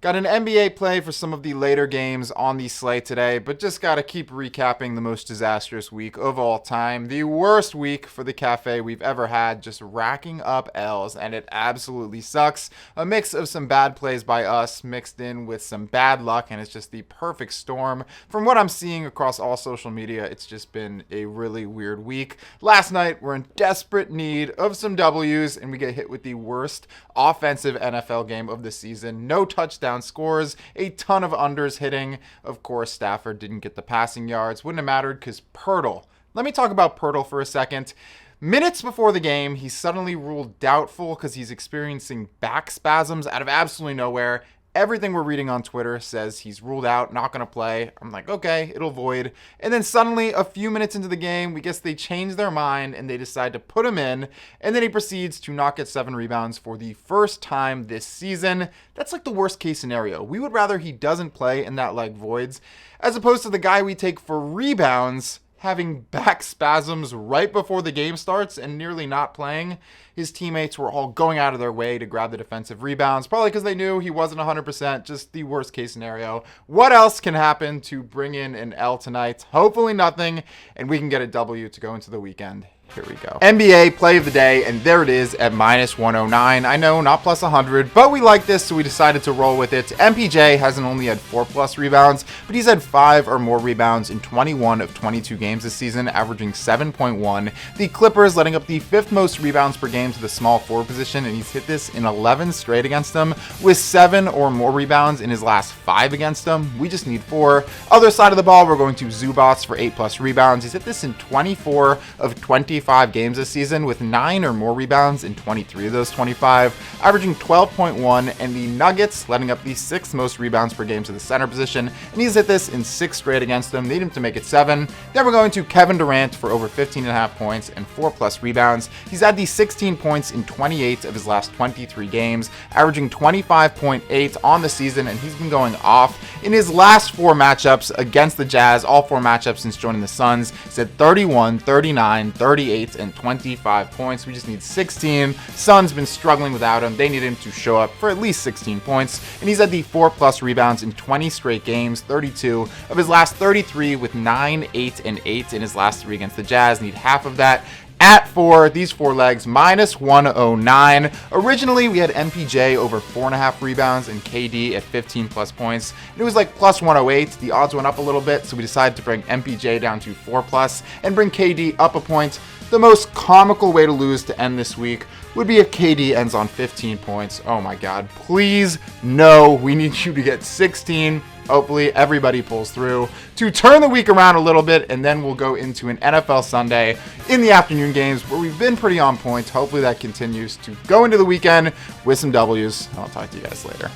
Got an NBA play for some of the later games on the slate today, but just gotta keep recapping the most disastrous week of all time. The worst week for the Cafe we've ever had, just racking up L's, and it absolutely sucks. A mix of some bad plays by us mixed in with some bad luck, and it's just the perfect storm. From what I'm seeing across all social media, it's just been a really weird week. Last night, we're in desperate need of some W's, and we get hit with the worst offensive NFL game of the season. No touchdown scores, a ton of unders hitting. Of course, Stafford didn't get the passing yards. Wouldn't have mattered because Pirtle. Let me talk about Pirtle for a second. Minutes before the game, he's suddenly ruled doubtful because he's experiencing back spasms out of absolutely nowhere. Everything we're reading on Twitter says he's ruled out, not going to play. I'm like, okay, it'll void. And then suddenly, a few minutes into the game, we guess they change their mind and they decide to put him in. And then he proceeds to not get 7 rebounds for the first time this season. That's like the worst case scenario. We would rather he doesn't play and that leg voids, as opposed to the guy we take for rebounds having back spasms right before the game starts and nearly not playing. His teammates were all going out of their way to grab the defensive rebounds, probably because they knew he wasn't 100%, just the worst case scenario. What else can happen to bring in an L tonight? Hopefully nothing, and we can get a W to go into the weekend. Here we go. NBA play of the day, and there it is at minus 109. I know, not plus 100, but we like this, so we decided to roll with it. MPJ hasn't only had 4 plus rebounds, but he's had 5 or more rebounds in 21 of 22 games this season, averaging 7.1. The Clippers letting up the 5th most rebounds per game to the small forward position, and he's hit this in 11 straight against them, with 7 or more rebounds in his last 5 against them. We just need 4. Other side of the ball, we're going to Zubats for 8 plus rebounds. He's hit this in 24 of 25 games this season, with 9 or more rebounds in 23 of those 25, averaging 12.1, and the Nuggets letting up the 6th most rebounds per game to the center position, and he's hit this in 6 straight against them. Need him to make it 7. Then we're going to Kevin Durant for over 15.5 points and 4 plus rebounds. He's had the 16 points in 28 of his last 23 games, averaging 25.8 on the season, and he's been going off in his last 4 matchups against the Jazz, all 4 matchups since joining the Suns. He's had 31, 39, 38, and 25 points. We just need 16. Suns been struggling without him. They need him to show up for at least 16 points. And he's had the 4 plus rebounds in 20 straight games, 32 of his last 33, with 9, 8, and 8 in his last 3 against the Jazz. Need half of that. At 4, these 4 legs, minus 109. Originally, we had MPJ over 4.5 rebounds and KD at 15 plus points. And it was like plus 108. The odds went up a little bit, so we decided to bring MPJ down to 4 plus and bring KD up a point. The most comical way to lose to end this week would be if KD ends on 15 points. Oh my God, please, no, we need you to get 16. Hopefully everybody pulls through to turn the week around a little bit, and then we'll go into an NFL Sunday in the afternoon games where we've been pretty on point. Hopefully that continues to go into the weekend with some W's. I'll talk to you guys later.